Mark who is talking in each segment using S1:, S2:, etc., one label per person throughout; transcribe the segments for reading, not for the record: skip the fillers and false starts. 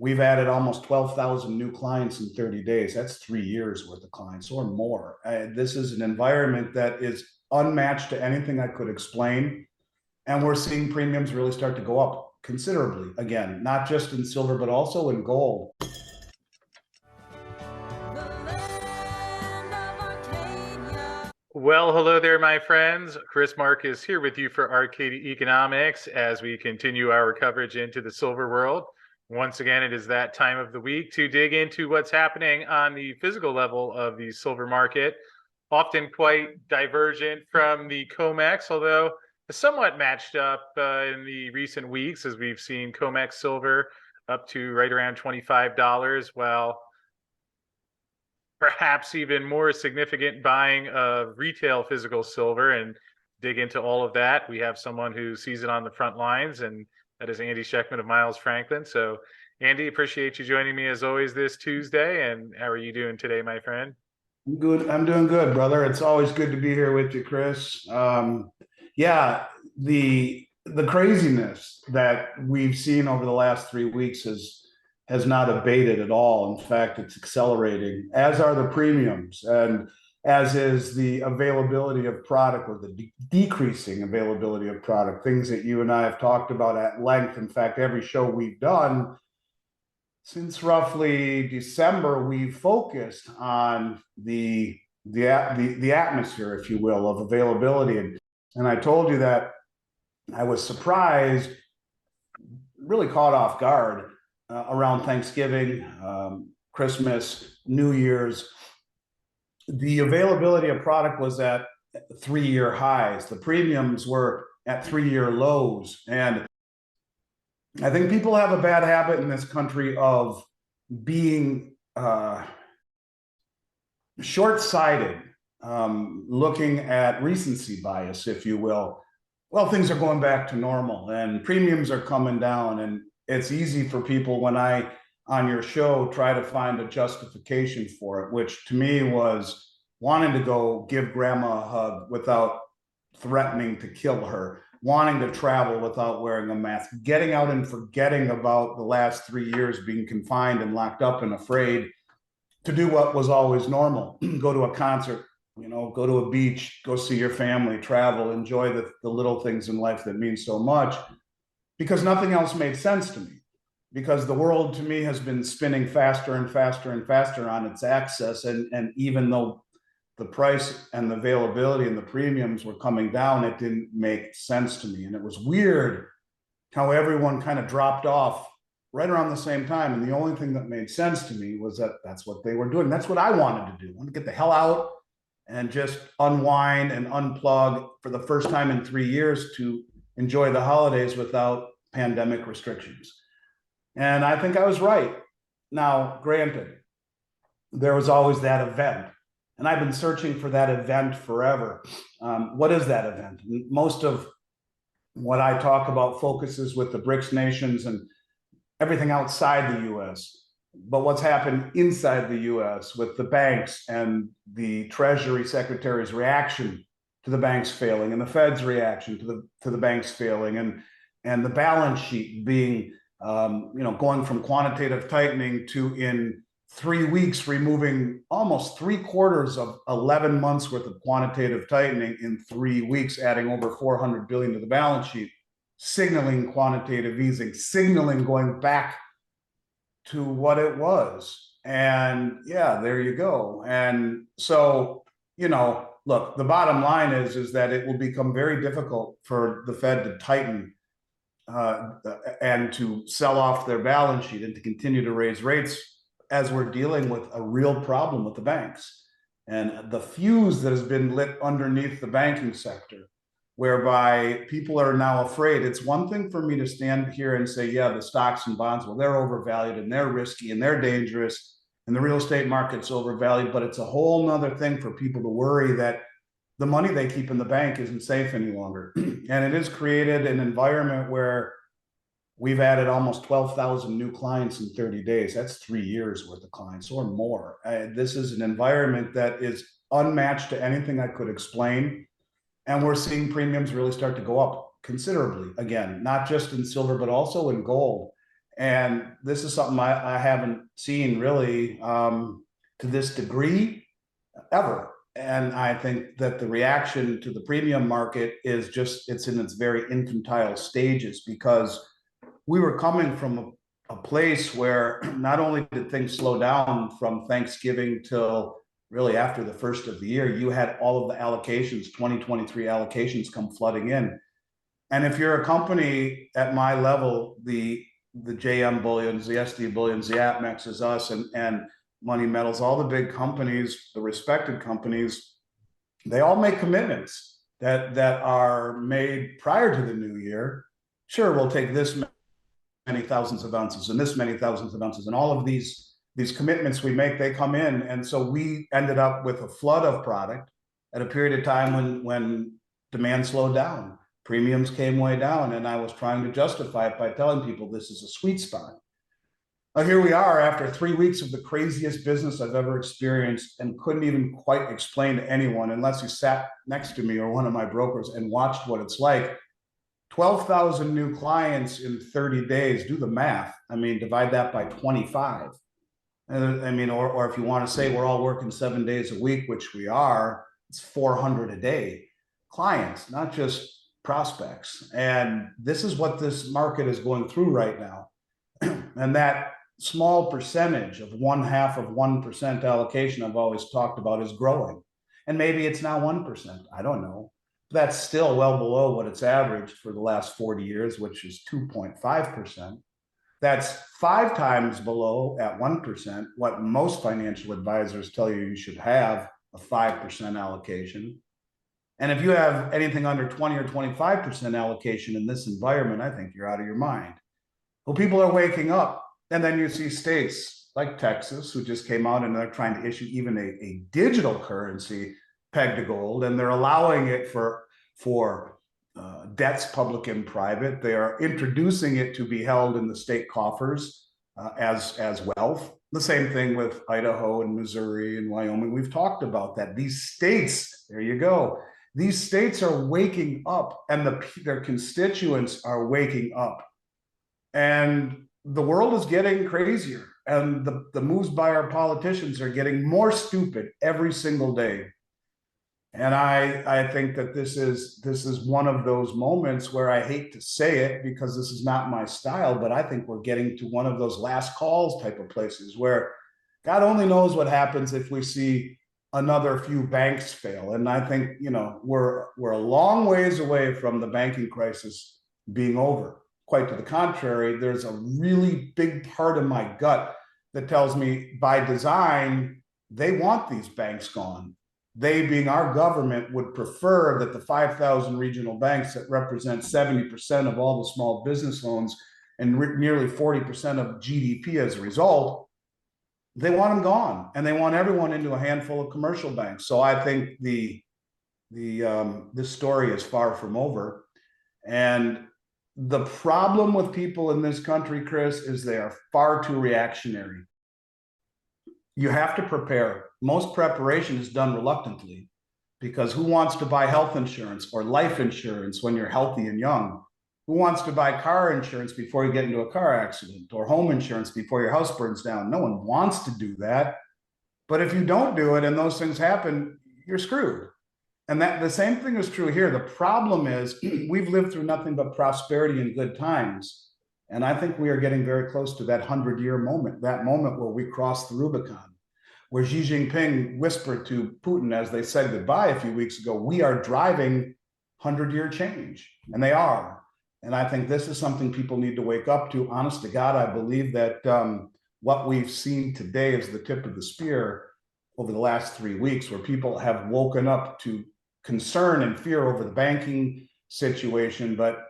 S1: we've added almost 12,000 new clients in 30 days. That's 3 years worth of clients or more. This is an environment that is unmatched to anything I could explain. And we're seeing premiums really start to go up considerably again, not just in silver, but also in gold.
S2: Well, hello there, my friends. Chris Marcus here with you for Arcadia Economics as we continue our coverage into the silver world. Once again, it is that time of the week to dig into what's happening on the physical level of the silver market, often quite divergent from the COMEX, although somewhat matched up in the recent weeks as we've seen COMEX silver up to right around $25, while perhaps even more significant buying of retail physical silver. And dig into all of that, we have someone who sees it on the front lines, and that is Andy Schectman of Miles Franklin. So Andy, appreciate you joining me as always this Tuesday. And how are you doing today, my friend?
S1: Good. I'm doing good, brother. It's always good to be here with you, Chris. Yeah, the craziness that we've seen over the last 3 weeks has not abated at all. In fact, it's accelerating, as are the premiums, and as is the availability of product, or the decreasing availability of product, things that you and I have talked about at length. In fact, every show we've done since roughly December, we've focused on the atmosphere, if you will, of availability. And I told you that I was surprised, really caught off guard around Thanksgiving, Christmas, New Year's. The availability of product was at 3-year highs. The premiums were at 3-year lows. And I think people have a bad habit in this country of being short-sighted, looking at recency bias, if you will. Well, things are going back to normal and premiums are coming down, and it's easy for people when I, on your show, try to find a justification for it, which to me was wanting to go give grandma a hug without threatening to kill her, wanting to travel without wearing a mask, getting out and forgetting about the last 3 years being confined and locked up and afraid to do what was always normal. Go to a concert, go to a beach, go see your family, travel, enjoy the little things in life that mean so much, because nothing else made sense to me. Because the world to me has been spinning faster and faster and faster on its axis. And even though the price and the availability and the premiums were coming down, it didn't make sense to me. And it was weird how everyone kind of dropped off right around the same time. And the only thing that made sense to me was that that's what they were doing. That's what I wanted to do. I wanted to get the hell out and just unwind and unplug for the first time in 3 years to enjoy the holidays without pandemic restrictions. And I think I was right. Now, granted, there was always that event. And I've been searching for that event forever. What is that event? Most of what I talk about focuses with the BRICS nations and everything outside the US. But what's happened inside the US with the banks and the Treasury Secretary's reaction to the banks failing, and the Fed's reaction to the banks failing, and the balance sheet being going from quantitative tightening to, in 3 weeks, removing almost 3/4 of 11 months worth of quantitative tightening in 3 weeks, adding over 400 billion to the balance sheet, signaling quantitative easing, signaling going back to what it was. And yeah, there you go. And so, look, the bottom line is that it will become very difficult for the Fed to tighten and to sell off their balance sheet and to continue to raise rates, as we're dealing with a real problem with the banks and the fuse that has been lit underneath the banking sector, whereby people are now afraid. It's one thing for me to stand here and say, yeah, the stocks and bonds, well, they're overvalued and they're risky and they're dangerous and the real estate market's overvalued. But it's a whole nother thing for people to worry that the money they keep in the bank isn't safe any longer. And it has created an environment where we've added almost 12,000 new clients in 30 days. That's 3 years worth of clients or more. This is an environment that is unmatched to anything I could explain. And we're seeing premiums really start to go up considerably again, not just in silver, but also in gold. And this is something I haven't seen really to this degree ever. And I think that the reaction to the premium market is just, it's in its very infantile stages, because we were coming from a place where not only did things slow down from Thanksgiving till really after the first of the year, you had all of the allocations, 2023 allocations come flooding in. And if you're a company at my level, the JM Bullions, the SD Bullions, the APMEXs, us, and Money Metals, all the big companies, the respected companies, they all make commitments that are made prior to the new year. Sure, we'll take this many thousands of ounces and this many thousands of ounces, and all of these commitments we make, they come in. And so we ended up with a flood of product at a period of time when demand slowed down. Premiums came way down, and I was trying to justify it by telling people this is a sweet spot. Now, here we are after 3 weeks of the craziest business I've ever experienced, and couldn't even quite explain to anyone unless you sat next to me or one of my brokers and watched what it's like. 12,000 new clients in 30 days. Do the math. I mean, divide that by 25. I mean, or if you want to say we're all working 7 days a week, which we are, it's 400 a day. Clients, not just prospects. And this is what this market is going through right now. And that small percentage of 0.5% allocation I've always talked about is growing. And maybe it's now 1%. I don't know. That's still well below what it's averaged for the last 40 years, which is 2.5%. That's 5 times below at 1% what most financial advisors tell you you should have, a 5% allocation. And if you have anything under 20 or 25% allocation in this environment, I think you're out of your mind. Well, people are waking up. And then you see states like Texas, who just came out and they're trying to issue even a digital currency pegged to gold, and they're allowing it for debts, public and private. They are introducing it to be held in the state coffers as wealth. The same thing with Idaho and Missouri and Wyoming. We've talked about that. These states, there you go. These states are waking up, and their constituents are waking up. And the world is getting crazier, and the moves by our politicians are getting more stupid every single day. And I think that this is one of those moments where I hate to say it because this is not my style, but I think we're getting to one of those last calls type of places where God only knows what happens if we see another few banks fail. And I think, we're a long ways away from the banking crisis being over. Quite to the contrary, there's a really big part of my gut that tells me by design, they want these banks gone. They, being our government, would prefer that the 5,000 regional banks that represent 70% of all the small business loans and nearly 40% of GDP as a result, they want them gone, and they want everyone into a handful of commercial banks. So I think this story is far from over. And the problem with people in this country, Chris, is they are far too reactionary. You have to prepare. Most preparation is done reluctantly, because who wants to buy health insurance or life insurance when you're healthy and young? Who wants to buy car insurance before you get into a car accident, or home insurance before your house burns down? No one wants to do that. But if you don't do it and those things happen, you're screwed. And that the same thing is true here. The problem is we've lived through nothing but prosperity and good times. And I think we are getting very close to that 100-year moment, that moment where we cross the Rubicon, where Xi Jinping whispered to Putin as they said goodbye a few weeks ago, we are driving 100-year change. And they are. And I think this is something people need to wake up to. Honest to God, I believe that what we've seen today is the tip of the spear over the last 3 weeks, where people have woken up to concern and fear over the banking situation. But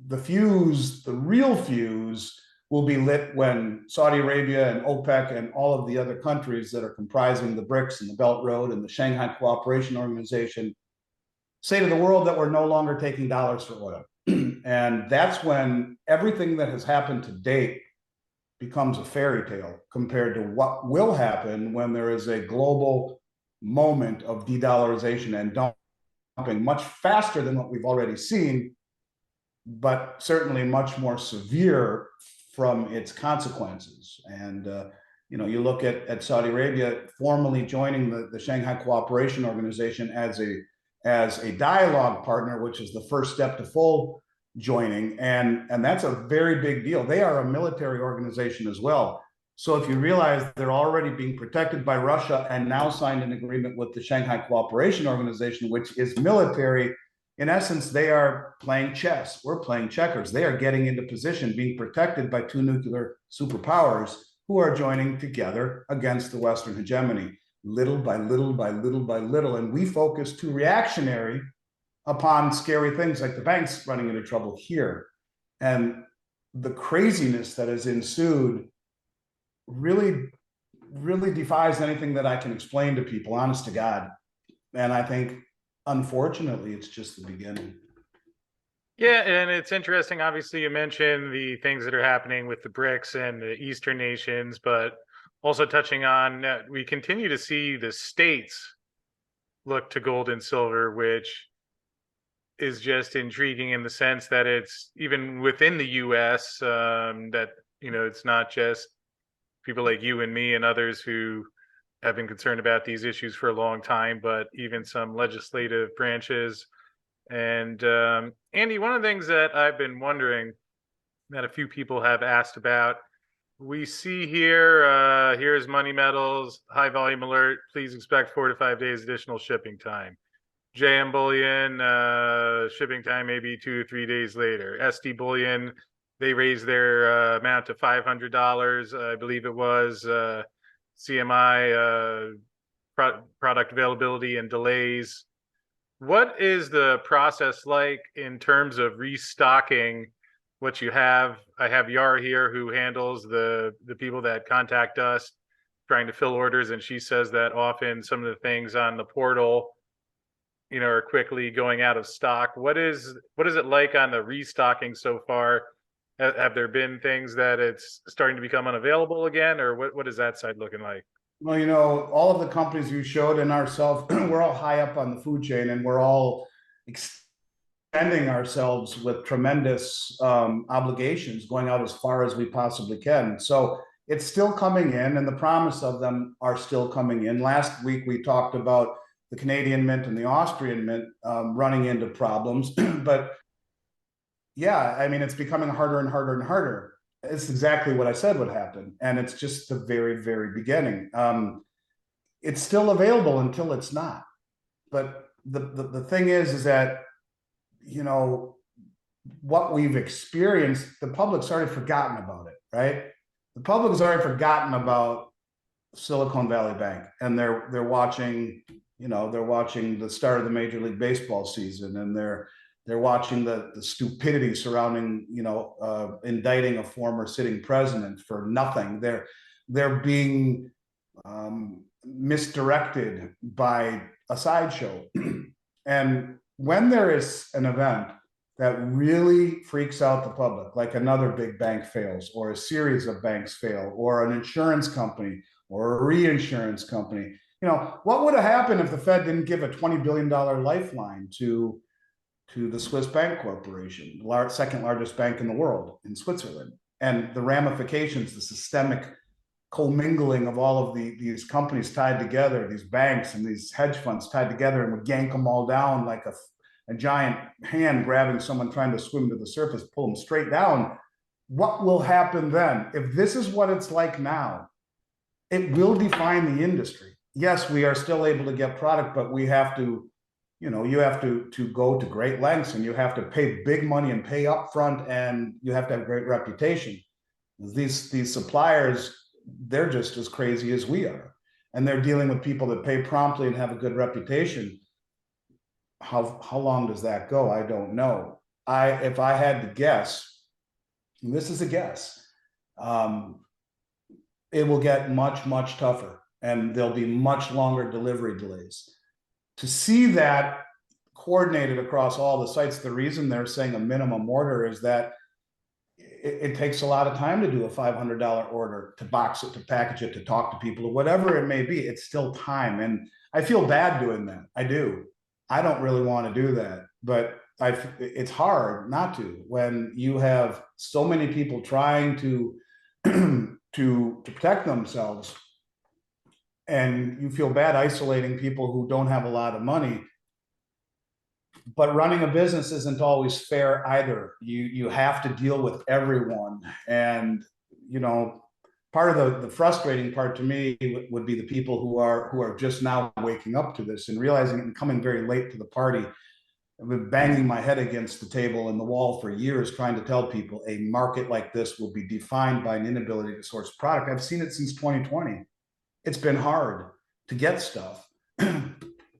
S1: the fuse, the real fuse, will be lit when Saudi Arabia and OPEC and all of the other countries that are comprising the BRICS and the Belt Road and the Shanghai Cooperation Organization say to the world that we're no longer taking dollars for oil. And that's when everything that has happened to date becomes a fairy tale compared to what will happen when there is a global moment of de-dollarization and dumping much faster than what we've already seen, but certainly much more severe from its consequences. And you look at Saudi Arabia formally joining the Shanghai Cooperation Organization as a dialogue partner, which is the first step to full joining, and that's a very big deal. They are a military organization as well. So if you realize they're already being protected by Russia and now signed an agreement with the Shanghai Cooperation Organization, which is military, in essence, they are playing chess. We're playing checkers. They are getting into position, being protected by two nuclear superpowers who are joining together against the Western hegemony, little by little by little by little. And we focus too reactionary upon scary things like the banks running into trouble here. And the craziness that has ensued really, really defies anything that I can explain to people, honest to God. And I think, unfortunately, it's just the beginning.
S2: Yeah, and it's interesting. Obviously, you mentioned the things that are happening with the BRICS and the Eastern nations, but also touching on we continue to see the states look to gold and silver, which is just intriguing in the sense that it's even within the U.S. That it's not just people like you and me and others who have been concerned about these issues for a long time, but even some legislative branches. And Andy, one of the things that I've been wondering that a few people have asked about, we see here, here's money metals, high volume alert, please expect 4 to 5 days additional shipping time. JM Bullion, shipping time maybe 2 to 3 days later. SD Bullion, they raised their amount to $500, I believe it was. CMI, product availability and delays. What is the process like in terms of restocking what you have? I have Yara here who handles the people that contact us trying to fill orders, and she says that often some of the things on the portal are quickly going out of stock. What is it like on the restocking so far? Have there been things that it's starting to become unavailable again, or what is that side looking like?
S1: Well, all of the companies you showed and ourselves, we're all high up on the food chain, and we're all extending ourselves with tremendous obligations, going out as far as we possibly can. So it's still coming in, and the promise of them are still coming in. Last week, we talked about the Canadian Mint and the Austrian Mint running into problems. But yeah, I mean, it's becoming harder and harder and harder. It's exactly what I said would happen. And it's just the very, very beginning. It's still available until it's not. But the thing is that, what we've experienced, the public's already forgotten about it, right? The public's already forgotten about Silicon Valley Bank, and they're watching, they're watching the start of the Major League Baseball season, and they're watching the stupidity surrounding, indicting a former sitting president for nothing. They're being misdirected by a sideshow. And when there is an event that really freaks out the public, like another big bank fails, or a series of banks fail, or an insurance company, or a reinsurance company, what would have happened if the Fed didn't give a $20 billion lifeline to the Swiss Bank Corporation, the second largest bank in the world, in Switzerland? And the ramifications, the systemic commingling of all of these companies tied together, these banks and these hedge funds tied together, and would yank them all down like a giant hand grabbing someone trying to swim to the surface, pull them straight down. What will happen then? If this is what it's like now, it will define the industry. Yes, we are still able to get product, but we have to, you have to go to great lengths, and you have to pay big money and pay upfront, and you have to have great reputation. These suppliers, they're just as crazy as we are, and they're dealing with people that pay promptly and have a good reputation. How long does that go? I don't know. If I had to guess, and this is a guess, it will get much, much tougher, and there'll be much longer delivery delays. To see that coordinated across all the sites, the reason they're saying a minimum order is that it takes a lot of time to do a $500 order, to box it, to package it, to talk to people, whatever it may be. It's still time. And I feel bad doing that. I do. I don't really want to do that. But it's hard not to when you have so many people trying to to protect themselves, and you feel bad isolating people who don't have a lot of money. But running a business isn't always fair either. You have to deal with everyone, and you know, part of the frustrating part to me would be the people who are just now waking up to this and realizing it and coming very late to the party. I've been banging my head against the table and the wall for years, trying to tell people a market like this will be defined by an inability to source product. I've seen it since 2020. It's been hard to get stuff.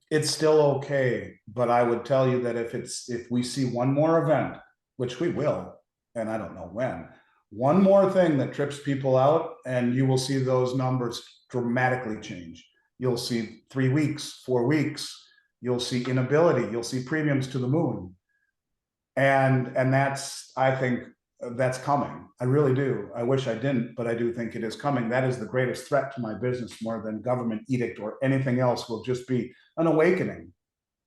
S1: It's still okay, but I would tell you that if we see one more event, which we will, and I don't know when, one more thing that trips people out, and you will see those numbers dramatically change. You'll see 3 weeks, 4 weeks, you'll see inability, you'll see premiums to the moon. And that's, I think that's coming. I really do. I wish I didn't, but I do think it is coming. That is the greatest threat to my business, more than government edict or anything else. Will just be an awakening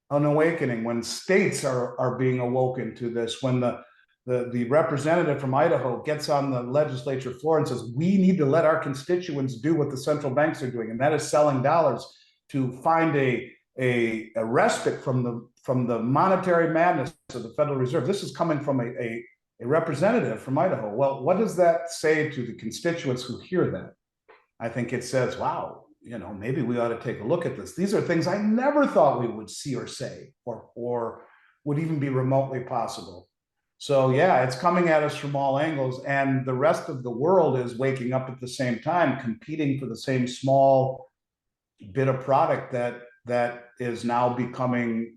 S1: when states are being awoken to this, when the representative from Idaho gets on the legislature floor and says, we need to let our constituents do what the central banks are doing, and that is selling dollars to find a respite from the monetary madness of the Federal Reserve. This is coming from a representative from Idaho. Well, what does that say to the constituents who hear that? I think it says, wow, maybe we ought to take a look at this. These are things I never thought we would see or say, or would even be remotely possible. So yeah, it's coming at us from all angles, and the rest of the world is waking up at the same time, competing for the same small bit of product that is now becoming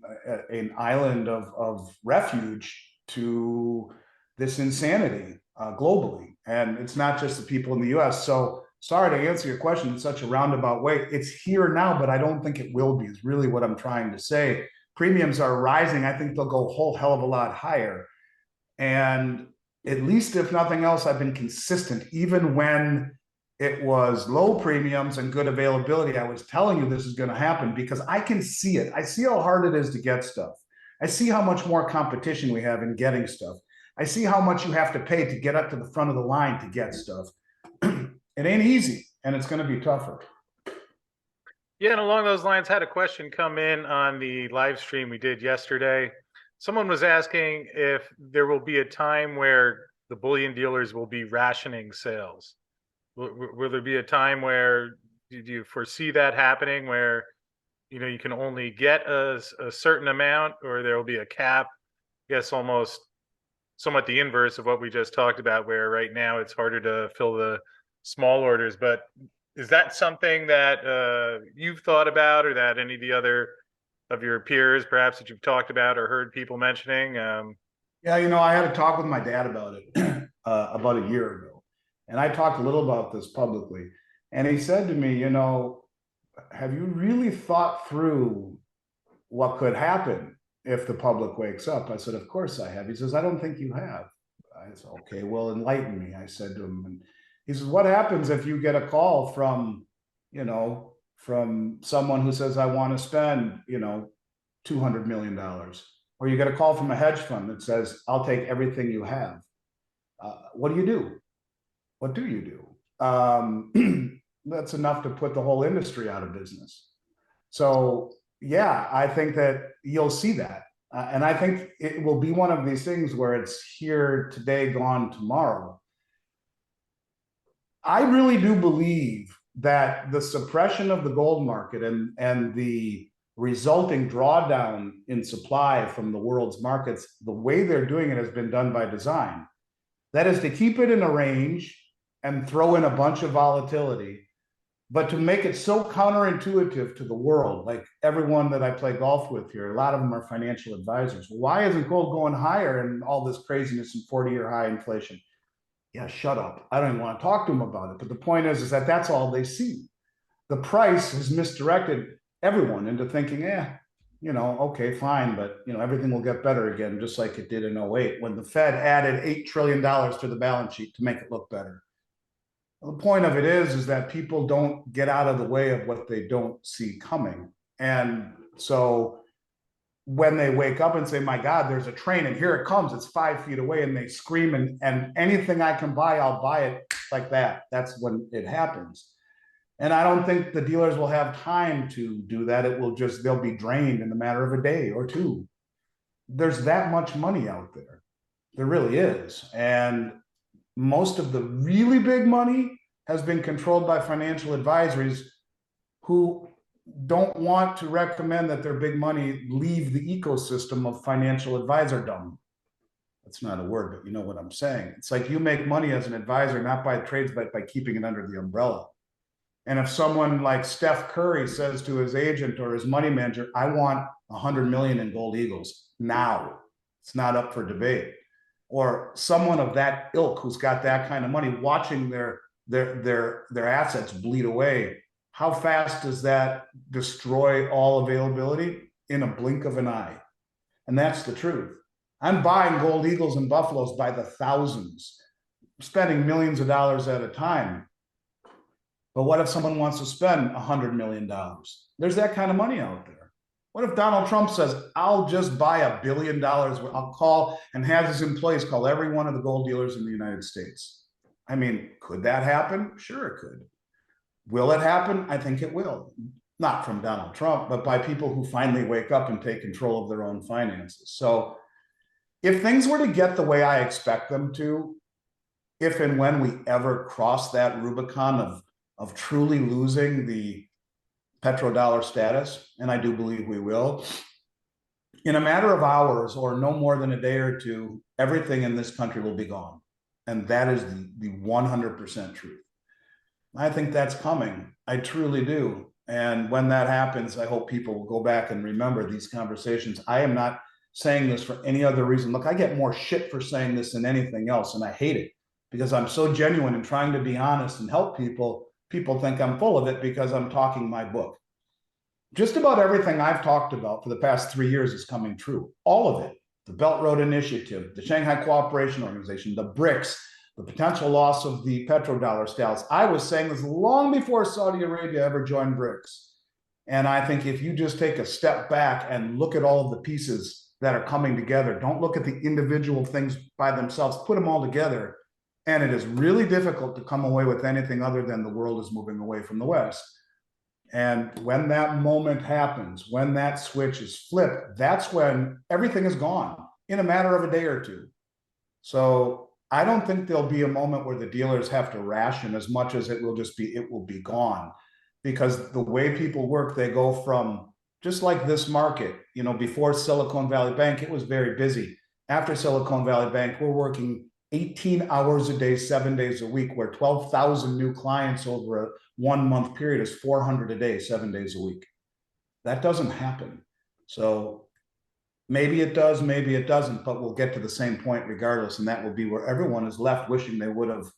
S1: an island of refuge to this insanity globally. And it's not just the people in the US. So sorry to answer your question in such a roundabout way. It's here now, but I don't think it will be, is really what I'm trying to say. Premiums are rising. I think they'll go a whole hell of a lot higher. And at least, if nothing else, I've been consistent. Even when it was low premiums and good availability, I was telling you this is going to happen because I can see it. I see how hard it is to get stuff. I see how much more competition we have in getting stuff. I see how much you have to pay to get up to the front of the line to get stuff. It ain't easy, and it's going to be tougher.
S2: Yeah, and along those lines, had a question come in on the live stream we did yesterday. Someone was asking if there will be a time where the bullion dealers will be rationing sales. Will there be a time where, do you foresee that happening, where you can only get a certain amount, or there will be a cap? I guess almost somewhat the inverse of what we just talked about, where right now it's harder to fill the small orders. But is that something that you've thought about, or that any of the other of your peers perhaps that you've talked about or heard people mentioning?
S1: Yeah, I had a talk with my dad about it about a year ago, and I talked a little about this publicly, and he said to me, have you really thought through what could happen if the public wakes up? I said, of course I have. He says, I don't think you have. I said, okay, well, enlighten me, I said to him. And he says, what happens if you get a call from someone who says, I want to spend, $200 million, or you get a call from a hedge fund that says, I'll take everything you have. What do you do? What do you do? That's enough to put the whole industry out of business. So yeah, I think that you'll see that. And I think it will be one of these things where it's here today, gone tomorrow. I really do believe that the suppression of the gold market and the resulting drawdown in supply from the world's markets, the way they're doing it has been done by design. That is to keep it in a range and throw in a bunch of volatility, but to make it so counterintuitive to the world. Like everyone that I play golf with here, a lot of them are financial advisors. Why isn't gold going higher and all this craziness and 40-year high inflation? Yeah, shut up. I don't even want to talk to them about it. But the point is that that's all they see. The price has misdirected everyone into thinking, okay, fine, but everything will get better again, just like it did in 08 when the Fed added $8 trillion to the balance sheet to make it look better. The point of it is that people don't get out of the way of what they don't see coming. And so when they wake up and say, my God, there's a train and here it comes, it's 5 feet away, and they scream, and anything I can buy, I'll buy it like that. That's when it happens. And I don't think the dealers will have time to do that. They'll be drained in a matter of a day or two. There's that much money out there. There really is. And most of the really big money has been controlled by financial advisories who don't want to recommend that their big money leave the ecosystem of financial advisordom. That's not a word, but you know what I'm saying. It's like you make money as an advisor, not by trades, but by keeping it under the umbrella. And if someone like Steph Curry says to his agent or his money manager, I want 100 million in gold eagles now, it's not up for debate. Or someone of that ilk who's got that kind of money watching their assets bleed away, how fast does that destroy all availability? In a blink of an eye. And that's the truth. I'm buying gold eagles and buffaloes by the thousands, spending millions of dollars at a time. But what if someone wants to spend $100 million? There's that kind of money out there. What if Donald Trump says, I'll just buy $1 billion? I'll call and have his employees call every one of the gold dealers in the United States. I mean, could that happen? Sure, it could. Will it happen? I think it will. Not from Donald Trump, but by people who finally wake up and take control of their own finances. So if things were to get the way I expect them to, if and when we ever cross that Rubicon of truly losing the petrodollar status, and I do believe we will, in a matter of hours or no more than a day or two, everything in this country will be gone. And that is the 100% truth. I think that's coming. I truly do. And when that happens, I hope people will go back and remember these conversations. I am not saying this for any other reason. Look, I get more shit for saying this than anything else, and I hate it because I'm so genuine and trying to be honest and help people. People think I'm full of it because I'm talking my book. Just about everything I've talked about for the past 3 years is coming true. All of it. The Belt Road Initiative, the Shanghai Cooperation Organization, the BRICS, the potential loss of the petrodollar status. I was saying this long before Saudi Arabia ever joined BRICS. And I think if you just take a step back and look at all of the pieces that are coming together, don't look at the individual things by themselves, put them all together. And it is really difficult to come away with anything other than the world is moving away from the West. And when that moment happens, when that switch is flipped, that's when everything is gone in a matter of a day or two. So I don't think there'll be a moment where the dealers have to ration as much as it will be gone. Because the way people work, they go from, just like this market, you know, before Silicon Valley Bank, it was very busy. After Silicon Valley Bank, we're working 18 hours a day, 7 days a week, where 12,000 new clients over a 1 month period is 400 a day, 7 days a week. That doesn't happen. So maybe it does, maybe it doesn't, but we'll get to the same point regardless. And that will be where everyone is left wishing they would have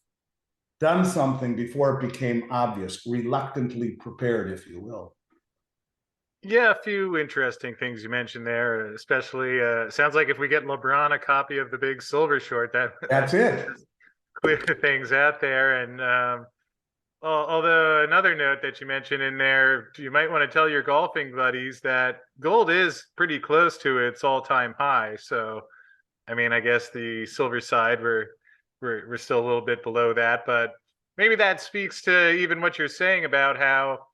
S1: done something before it became obvious, reluctantly prepared, if you will.
S2: Yeah, a few interesting things you mentioned there, especially sounds like if we get LeBron a copy of the big silver short,
S1: that's it.
S2: Clear things out there. And although another note that you mentioned in there, you might want to tell your golfing buddies that gold is pretty close to its all-time high. So, I mean, I guess the silver side, we're still a little bit below that, but maybe that speaks to even what you're saying about how,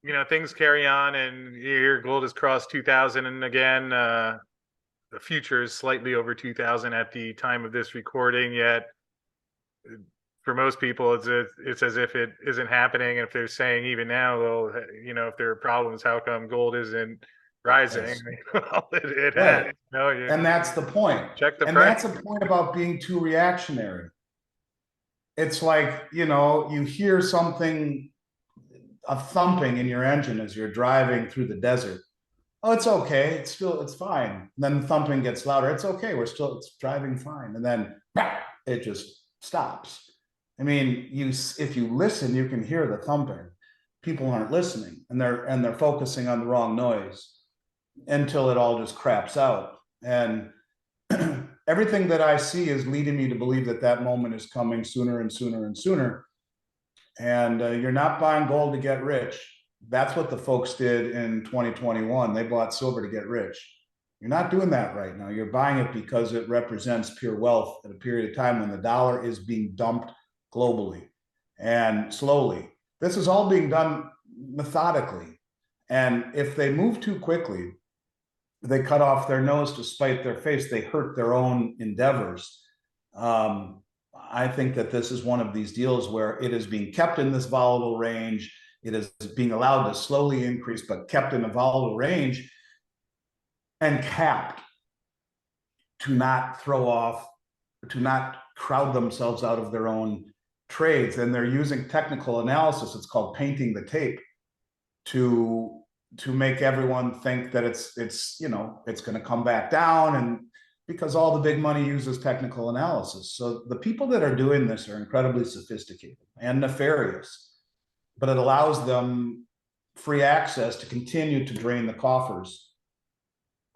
S2: you know, things carry on, and here gold has crossed 2000, and again, the future is slightly over 2000 at the time of this recording. Yet, for most people, it's as if it isn't happening. And if they're saying even now, well, you know, if there are problems, how come gold isn't rising?
S1: Yes.
S2: Well, it
S1: Right.
S2: has. You know,
S1: And that's the point.
S2: Check the
S1: And
S2: price.
S1: that's the point about being too reactionary. It's like, you know, you hear something, a thumping in your engine as you're driving through the desert. Oh, it's okay. It's fine. And then the thumping gets louder. It's okay. It's driving fine. And then it just stops. I mean, if you listen, you can hear the thumping. People aren't listening, and they're focusing on the wrong noise until it all just craps out. And everything that I see is leading me to believe that that moment is coming sooner and sooner and sooner. And you're not buying gold to get rich. That's what the folks did in 2021. They bought silver to get rich. You're not doing that right now. You're buying it because it represents pure wealth at a period of time when the dollar is being dumped globally and slowly. This is all being done methodically. And if they move too quickly, they cut off their nose to spite their face. They hurt their own endeavors. I think that this is one of these deals where it is being kept in this volatile range. It is being allowed to slowly increase, but kept in a volatile range and capped to not throw off, to not crowd themselves out of their own trades. And they're using technical analysis. It's called painting the tape to make everyone think that it's going to come back down, and because all the big money uses technical analysis. So the people that are doing this are incredibly sophisticated and nefarious, but it allows them free access to continue to drain the coffers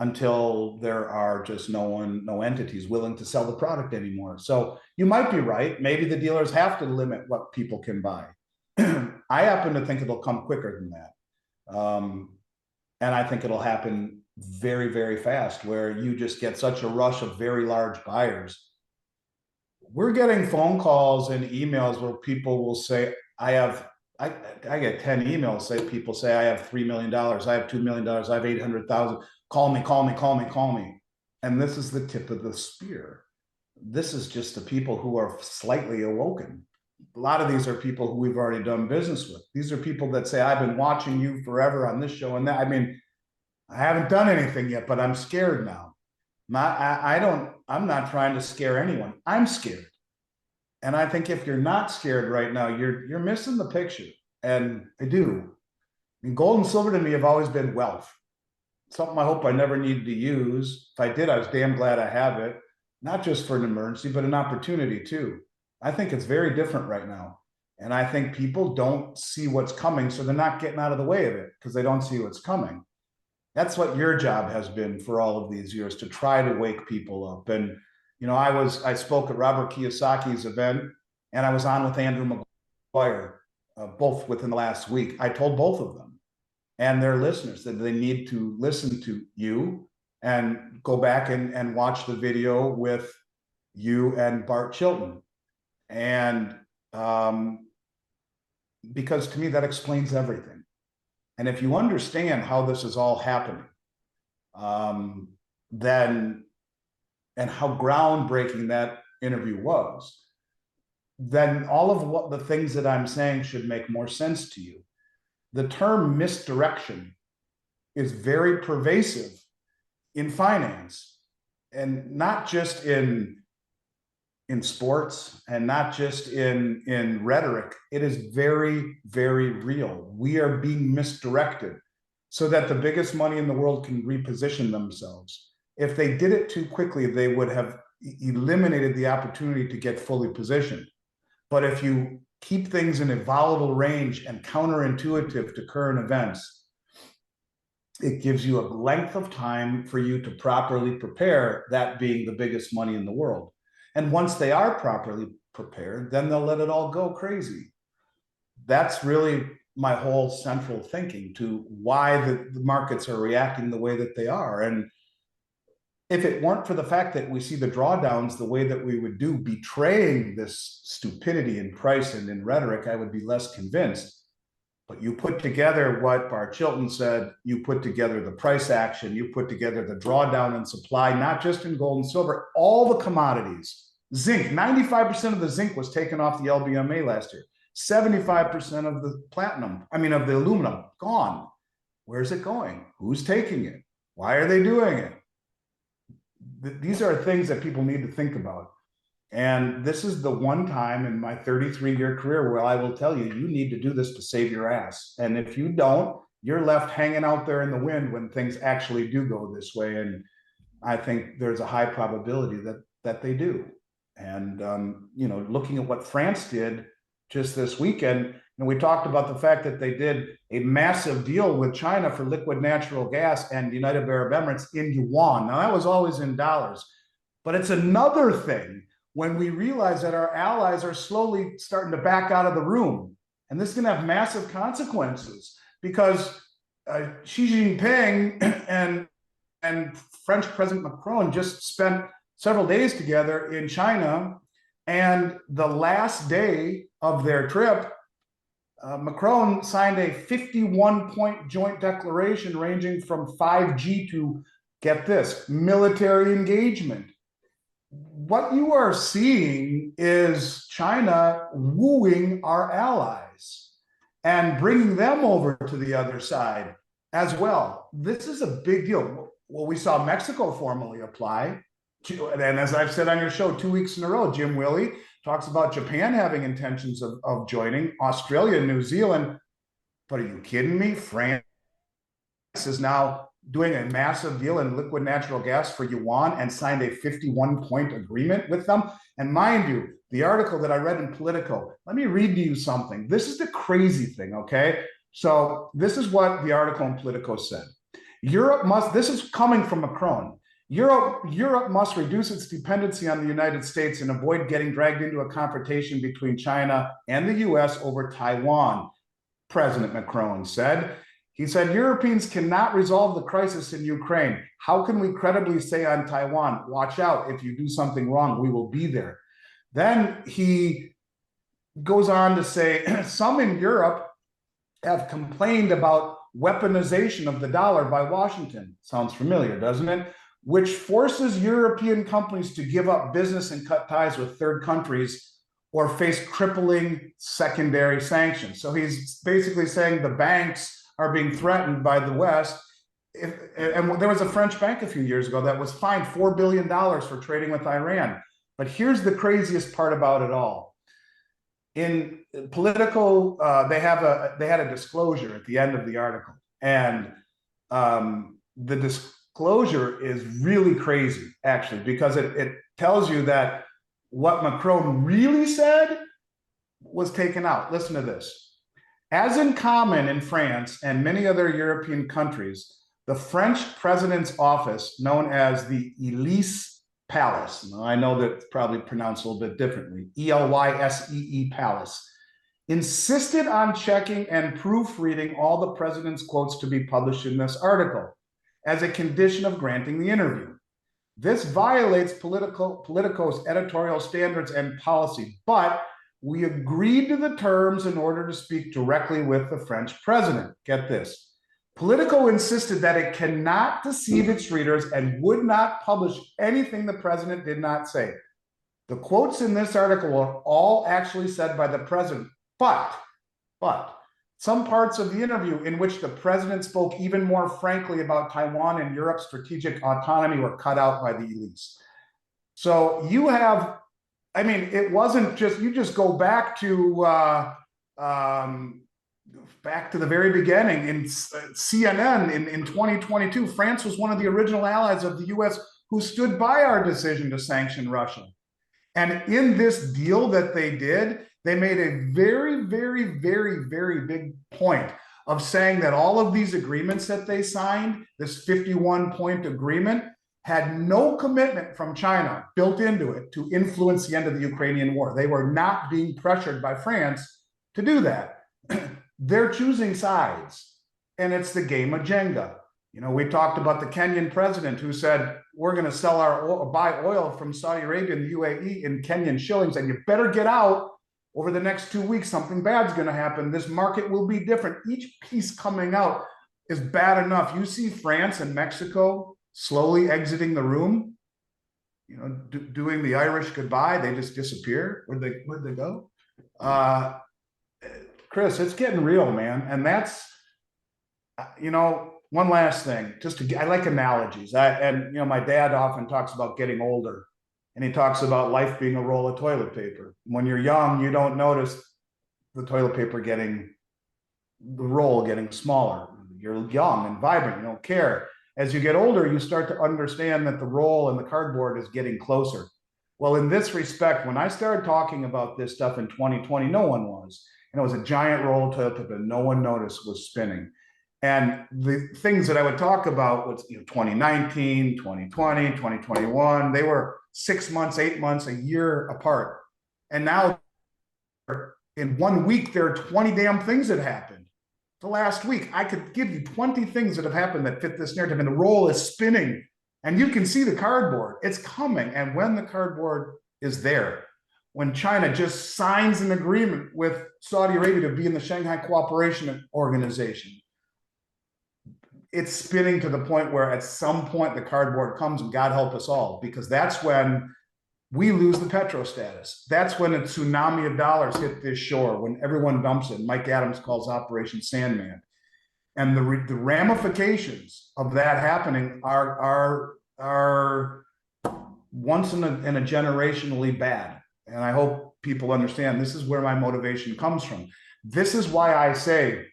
S1: until there are just no entities willing to sell the product anymore. So you might be right. Maybe the dealers have to limit what people can buy. I happen to think it'll come quicker than that. And I think it'll happen very, very fast, where you just get such a rush of very large buyers. We're getting phone calls and emails where people will say, I get 10 emails, people say, I have $3 million, I have $2 million, I have 800,000, call me. And this is the tip of the spear. This is just the people who are slightly awoken. A lot of these are people who we've already done business with. These are people that say, I've been watching you forever on this show and that. I mean, I haven't done anything yet, but I'm scared now. I'm not trying to scare anyone. I'm scared. And I think if you're not scared right now, you're missing the picture. And I do. I mean, gold and silver to me have always been wealth. Something I hope I never needed to use. If I did, I was damn glad I have it. Not just for an emergency, but an opportunity too. I think it's very different right now. And I think people don't see what's coming, so they're not getting out of the way of it because they don't see what's coming. That's what your job has been for all of these years, to try to wake people up. And, I spoke at Robert Kiyosaki's event, and I was on with Andrew McGuire, both within the last week. I told both of them and their listeners that they need to listen to you and go back and watch the video with you and Bart Chilton. And because to me, that explains everything. And if you understand how this is all happening, then, and how groundbreaking that interview was, then all of what the things that I'm saying should make more sense to you. The term misdirection is very pervasive in finance, and not just in sports, and not just in rhetoric. It is very, very real. We are being misdirected so that the biggest money in the world can reposition themselves. If they did it too quickly, they would have eliminated the opportunity to get fully positioned. But if you keep things in a volatile range and counterintuitive to current events, it gives you a length of time for you to properly prepare, that being the biggest money in the world. And once they are properly prepared, then they'll let it all go crazy. That's really my whole central thinking to why the markets are reacting the way that they are. And if it weren't for the fact that we see the drawdowns the way that we would do, betraying this stupidity in price and in rhetoric, I would be less convinced. But you put together what Bart Chilton said, you put together the price action, you put together the drawdown in supply, not just in gold and silver, all the commodities. Zinc, 95% of the zinc was taken off the LBMA last year. 75% of the of the aluminum, gone. Where's it going? Who's taking it? Why are they doing it? These are things that people need to think about. And this is the one time in my 33-year career where I will tell you, you need to do this to save your ass. And if you don't, you're left hanging out there in the wind when things actually do go this way. And I think there's a high probability that they do. And, looking at what France did just this weekend, and we talked about the fact that they did a massive deal with China for liquid natural gas and United Arab Emirates in yuan. Now, that was always in dollars. But it's another thing when we realize that our allies are slowly starting to back out of the room. And this is going to have massive consequences. because Xi Jinping and French President Macron just spent several days together in China, and the last day of their trip, Macron signed a 51-point joint declaration ranging from 5G to, get this, military engagement. What you are seeing is China wooing our allies and bringing them over to the other side as well. This is a big deal. Well, we saw Mexico formally apply. And as I've said on your show 2 weeks in a row, Jim Willie talks about Japan having intentions of joining, Australia, New Zealand. But are you kidding me? France is now doing a massive deal in liquid natural gas for yuan and signed a 51-point agreement with them. And mind you, the article that I read in Politico, let me read to you something. This is the crazy thing, okay? So this is what the article in Politico said. Europe must, this is coming from Macron, Europe must reduce its dependency on the United States and avoid getting dragged into a confrontation between China and the US over Taiwan, President Macron said. He said, Europeans cannot resolve the crisis in Ukraine. How can we credibly say on Taiwan, watch out, if you do something wrong, we will be there. Then he goes on to say, some in Europe have complained about weaponization of the dollar by Washington. Sounds familiar, doesn't it? Which forces European companies to give up business and cut ties with third countries or face crippling secondary sanctions. So he's basically saying the banks are being threatened by the West. And there was a French bank a few years ago that was fined $4 billion for trading with Iran. But here's the craziest part about it all. In Politico, they had a disclosure at the end of the article, and the disclosure is really crazy, actually, because it tells you that what Macron really said was taken out. Listen to this. As in common in France and many other European countries, the French president's office, known as the Élysée Palace. Now, I know that it's probably pronounced a little bit differently, Elysee Palace, insisted on checking and proofreading all the president's quotes to be published in this article as a condition of granting the interview. This violates Politico's editorial standards and policy, but we agreed to the terms in order to speak directly with the French president. Get this. Politico insisted that it cannot deceive its readers and would not publish anything the president did not say. The quotes in this article are all actually said by the president, but some parts of the interview in which the president spoke even more frankly about Taiwan and Europe's strategic autonomy were cut out by the elites. So you have, I mean, it wasn't just, you just go back to the very beginning in CNN in 2022, France was one of the original allies of the US who stood by our decision to sanction Russia. And in this deal that they did, they made a very, very, very, very big point of saying that all of these agreements that they signed, this 51-point agreement, had no commitment from China built into it to influence the end of the Ukrainian war. They were not being pressured by France to do that. They're choosing sides, and it's the game of Jenga. You know, we talked about the Kenyan president who said, we're going to sell our oil, buy oil from Saudi Arabia and the UAE in Kenyan shillings, and you better get out over the next 2 weeks. Something bad's going to happen. This market will be different. Each piece coming out is bad enough. You see France and Mexico slowly exiting the room, you know, doing the Irish goodbye. They just disappear. Where'd they go? Chris, it's getting real, man. And that's, you know, one last thing, I like analogies. And, you know, my dad often talks about getting older, and he talks about life being a roll of toilet paper. When you're young, you don't notice the toilet paper the roll getting smaller. You're young and vibrant, you don't care. As you get older, you start to understand that the roll and the cardboard is getting closer. Well, in this respect, when I started talking about this stuff in 2020, no one was. And it was a giant roll of toilet paper that no one noticed was spinning. And the things that I would talk about was, you know, 2019, 2020, 2021, they were 6 months, 8 months, a year apart. And now in 1 week, there are 20 damn things that happened. the last week. I could give you 20 things that have happened that fit this narrative, and the roll is spinning, and you can see the cardboard. It's coming. And when the cardboard is there, when China just signs an agreement with Saudi Arabia to be in the Shanghai Cooperation Organization, it's spinning to the point where at some point the cardboard comes, and God help us all, because that's when we lose the petro status. That's when a tsunami of dollars hit this shore, when everyone dumps it. Mike Adams calls Operation Sandman. And the ramifications of that happening are once in a generationally bad. And I hope people understand this is where my motivation comes from. This is why I say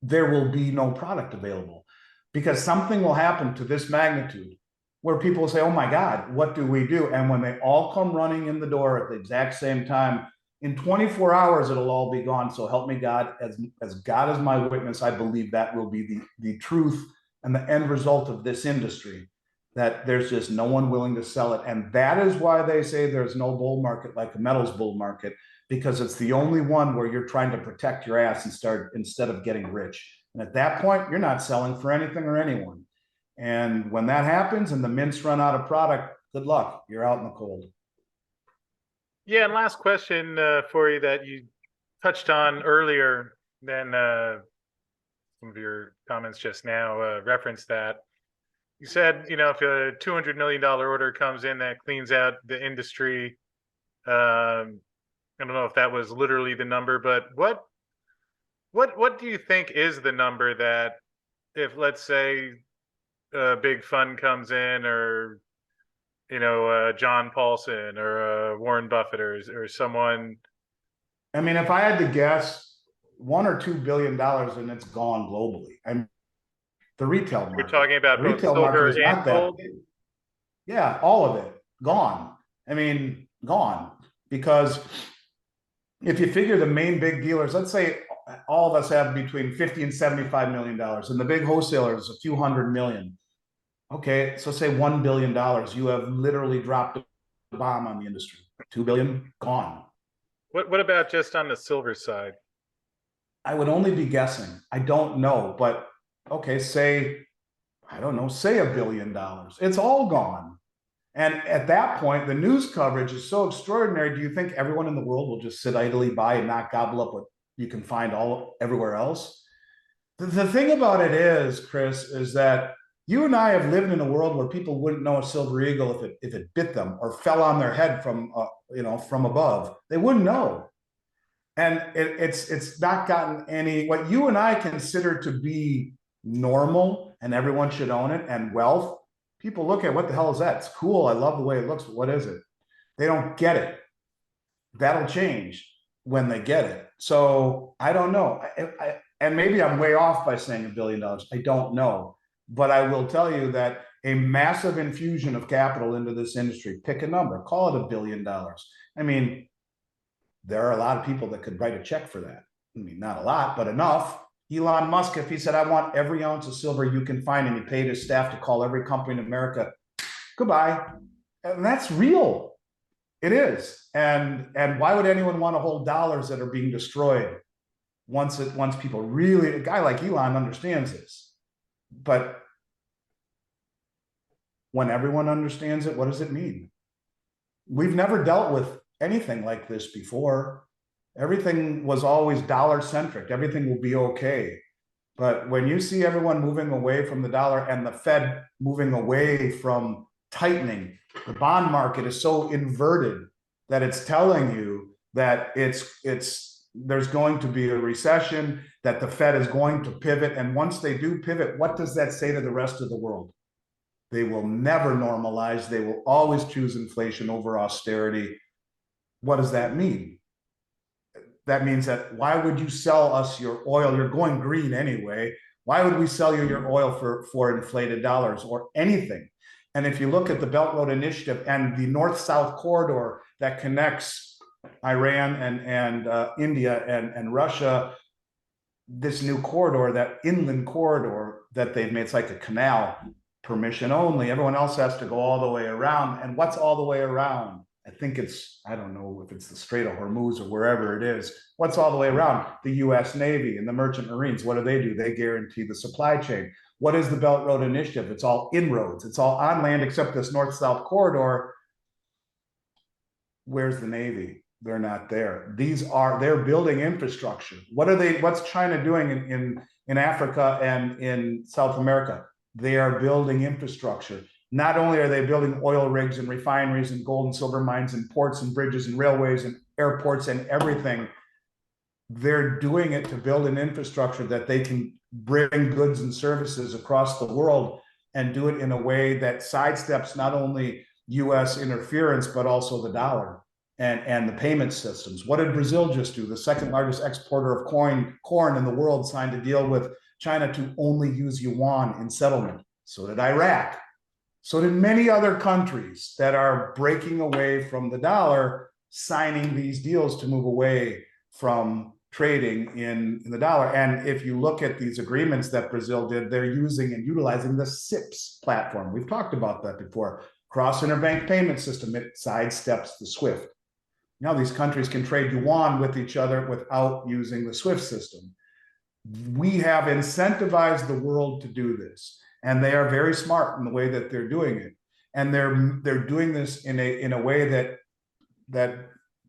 S1: there will be no product available, because something will happen to this magnitude where people will say, oh my God, what do we do? And when they all come running in the door at the exact same time, in 24 hours, it'll all be gone. So help me God, as God is my witness, I believe that will be the truth and the end result of this industry, that there's just no one willing to sell it. And that is why they say there's no bull market like a metals bull market, because it's the only one where you're trying to protect your ass instead of getting rich. And at that point, you're not selling for anything or anyone. And when that happens and the mints run out of product, good luck. You're out in the cold.
S2: Yeah, and last question for you that you touched on earlier, then some of your comments just now referenced that. You said, if a $200 million order comes in that cleans out the industry, I don't know if that was literally the number, but what do you think is the number that, if let's say a big fund comes in, or John Paulson or Warren Buffett or someone?
S1: I mean, if I had to guess, $1 or $2 billion and it's gone globally. I mean, the retail market.
S2: You're talking about
S1: the
S2: both
S1: retail
S2: silver
S1: market is
S2: and
S1: not that
S2: gold?
S1: big. Yeah, all of it gone. I mean, gone. Because if you figure the main big dealers, let's say all of us have between 50 and $75 million, and the big wholesalers a few hundred million. Okay, so say $1 billion, you have literally dropped a bomb on the industry. 2 billion gone.
S2: What about just on the silver side?
S1: I would only be guessing. I don't know, but okay, say, I don't know, say $1 billion. It's all gone. And at that point, the news coverage is so extraordinary. Do you think everyone in the world will just sit idly by and not gobble up what you can find everywhere else? The thing about it is, Chris, is that you and I have lived in a world where people wouldn't know a silver eagle if it bit them or fell on their head from from above. They wouldn't know. And it's not gotten any, what you and I consider to be normal and everyone should own it, and wealth, people look at, what the hell is that? It's cool. I love the way it looks, but what is it? They don't get it. That'll change when they get it. So I don't know. And maybe I'm way off by saying $1 billion. I don't know. But I will tell you that a massive infusion of capital into this industry, pick a number, call it $1 billion. I mean, there are a lot of people that could write a check for that. I mean, not a lot, but enough. Elon Musk, if he said, I want every ounce of silver you can find, and he paid his staff to call every company in America, goodbye. And that's real. It is. And why would anyone want to hold dollars that are being destroyed once people really, a guy like Elon understands this. But when everyone understands it, what does it mean? We've never dealt with anything like this before. Everything was always dollar centric. Everything will be okay. But when you see everyone moving away from the dollar and the Fed moving away from tightening, the bond market is so inverted that it's telling you that there's going to be a recession, that the Fed is going to pivot. And once they do pivot, what does that say to the rest of the world? They will never normalize. They will always choose inflation over austerity. What does that mean? That means that why would you sell us your oil? You're going green anyway. Why would we sell you your oil for inflated dollars or anything? And if you look at the Belt Road Initiative and the North-South corridor that connects Iran and India and Russia, this new corridor, that inland corridor that they've made, it's like a canal, permission only. Everyone else has to go all the way around. And what's all the way around? I think it's, I don't know if it's the Strait of Hormuz or wherever it is. What's all the way around? The US Navy and the Merchant Marines. What do? They guarantee the supply chain. What is the Belt Road Initiative? It's all inroads. It's all on land except this north-south corridor. Where's the Navy? They're not there. They're building infrastructure. What's China doing in Africa and in South America? They are building infrastructure. Not only are they building oil rigs and refineries and gold and silver mines and ports and bridges and railways and airports and everything, they're doing it to build an infrastructure that they can bring goods and services across the world and do it in a way that sidesteps not only US interference, but also the dollar and the payment systems. What did Brazil just do? The second largest exporter of corn in the world signed a deal with China to only use yuan in settlement. So did Iraq. So did many other countries that are breaking away from the dollar, signing these deals to move away from trading in the dollar. And if you look at these agreements that Brazil did, they're using and utilizing the CIPS platform. We've talked about that before. Cross interbank payment system, it sidesteps the SWIFT. Now these countries can trade yuan with each other without using the SWIFT system. We have incentivized the world to do this, and they are very smart in the way that they're doing it. And they're doing this in a way that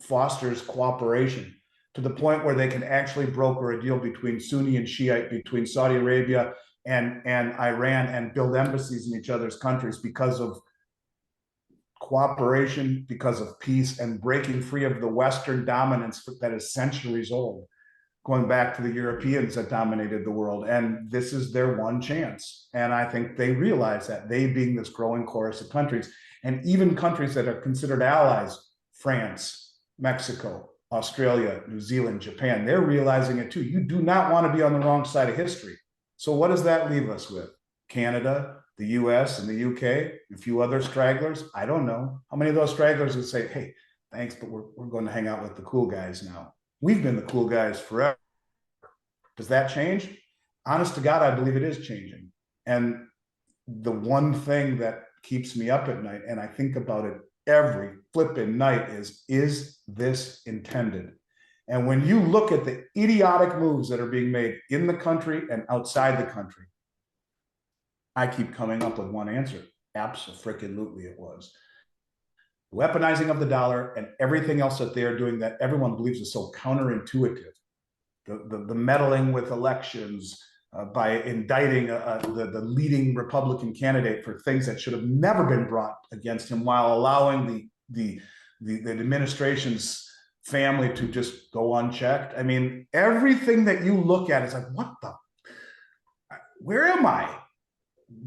S1: fosters cooperation to the point where they can actually broker a deal between Sunni and Shiite, between Saudi Arabia and Iran, and build embassies in each other's countries because of cooperation, because of peace, and breaking free of the Western dominance that is centuries old, going back to the Europeans that dominated the world. And this is their one chance. And I think they realize that, they being this growing chorus of countries, and even countries that are considered allies, France, Mexico, Australia, New Zealand, Japan, they're realizing it too. You do not want to be on the wrong side of history. So what does that leave us with? Canada, the US and the UK, a few other stragglers. I don't know. How many of those stragglers would say, hey, thanks, but we're going to hang out with the cool guys now. We've been the cool guys forever. Does that change? Honest to God, I believe it is changing. And the one thing that keeps me up at night, and I think about it every flipping night, is this intended? And when you look at the idiotic moves that are being made in the country and outside the country, I keep coming up with one answer. Absolutely it was. Weaponizing of the dollar and everything else that they are doing that everyone believes is so counterintuitive. The meddling with elections, by indicting the leading Republican candidate for things that should have never been brought against him, while allowing the administration's family to just go unchecked. I mean, everything that you look at is like, what the, where am I?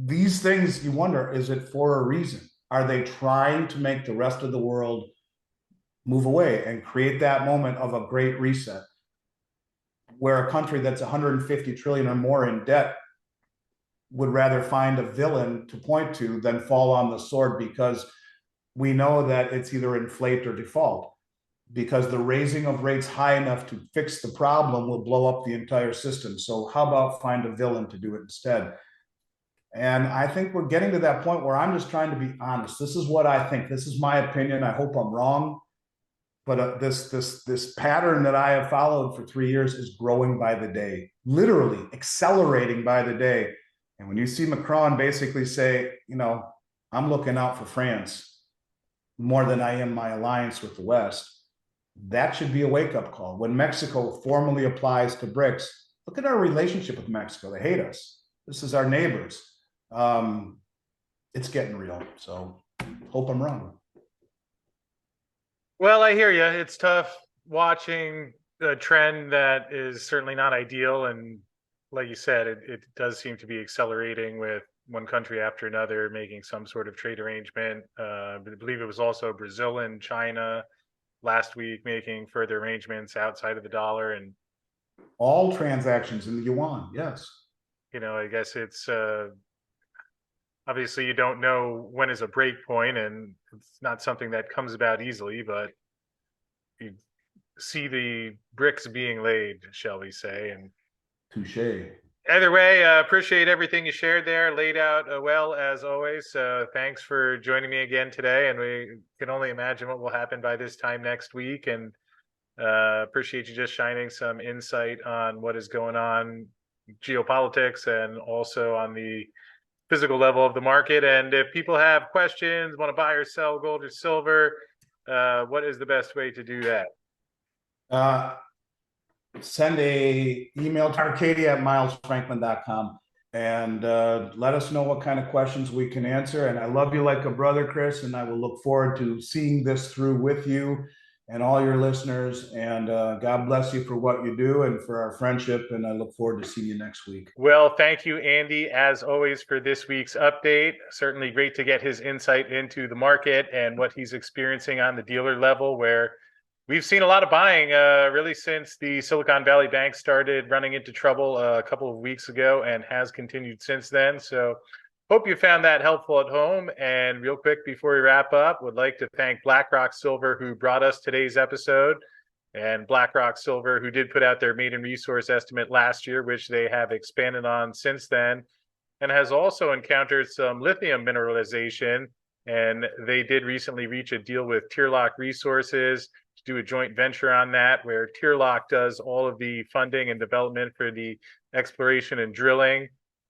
S1: These things, you wonder, is it for a reason? Are they trying to make the rest of the world move away and create that moment of a great reset, where a country that's 150 trillion or more in debt would rather find a villain to point to than fall on the sword, because we know that it's either inflate or default, because the raising of rates high enough to fix the problem will blow up the entire system. So how about find a villain to do it instead? And I think we're getting to that point where I'm just trying to be honest. This is what I think. This is my opinion. I hope I'm wrong. But this pattern that I have followed for 3 years is growing by the day, literally accelerating by the day. And when you see Macron basically say, you know, I'm looking out for France more than I am my alliance with the West, that should be a wake-up call. When Mexico formally applies to BRICS, look at our relationship with Mexico. They hate us. This is our neighbors. It's getting real. So hope I'm wrong.
S2: Well, I hear you. It's tough watching a trend that is certainly not ideal. And like you said, it does seem to be accelerating, with one country after another making some sort of trade arrangement. I believe it was also Brazil and China last week making further arrangements outside of the dollar. And
S1: all transactions in the yuan, yes.
S2: You know, I guess it's obviously you don't know when is a break point, and it's not something that comes about easily, but you see the bricks being laid, shall we say. And
S1: touche.
S2: Either way, appreciate everything you shared there, laid out well as always. Thanks for joining me again today, and we can only imagine what will happen by this time next week. And appreciate you just shining some insight on what is going on geopolitics and also on the physical level of the market. And if people have questions, want to buy or sell gold or silver, what is the best way to do that?
S1: Uh, Send a email to arcadia@milesfranklin.com and let us know what kind of questions we can answer. And I love you like a brother, Chris, and I will look forward to seeing this through with you and all your listeners. And God bless you for what you do and for our friendship. And I look forward to seeing you next week.
S2: Well, thank you, Andy, as always, for this week's update. Certainly great to get his insight into the market and what he's experiencing on the dealer level, where we've seen a lot of buying really since the Silicon Valley Bank started running into trouble a couple of weeks ago and has continued since then. So hope you found that helpful at home. And real quick before we wrap up, would like to thank BlackRock Silver, who brought us today's episode, and BlackRock Silver, who did put out their maiden resource estimate last year, which they have expanded on since then, and has also encountered some lithium mineralization. And they did recently reach a deal with Tierlock Resources to do a joint venture on that, where Tierlock does all of the funding and development for the exploration and drilling.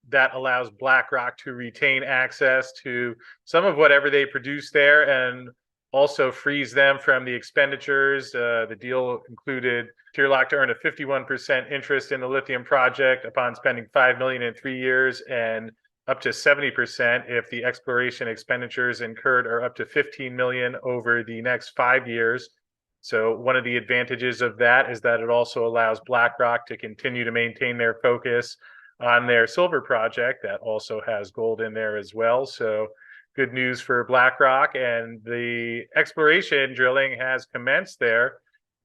S2: That allows BlackRock to retain access to some of whatever they produce there and also frees them from the expenditures. The deal included Tierlock to earn a 51% interest in the lithium project upon spending $5 million in 3 years, and up to 70% if the exploration expenditures incurred are up to $15 million over the next 5 years. So one of the advantages of that is that it also allows BlackRock to continue to maintain their focus on their silver project that also has gold in there as well. So good news for BlackRock, and the exploration drilling has commenced there.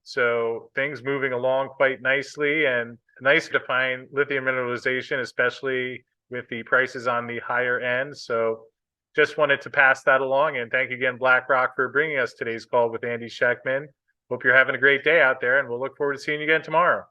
S2: So things moving along quite nicely, and nice to find lithium mineralization, especially with the prices on the higher end. So just wanted to pass that along, and thank you again, BlackRock, for bringing us today's call with Andy Schectman. Hope you're having a great day out there, and we'll look forward to seeing you again tomorrow.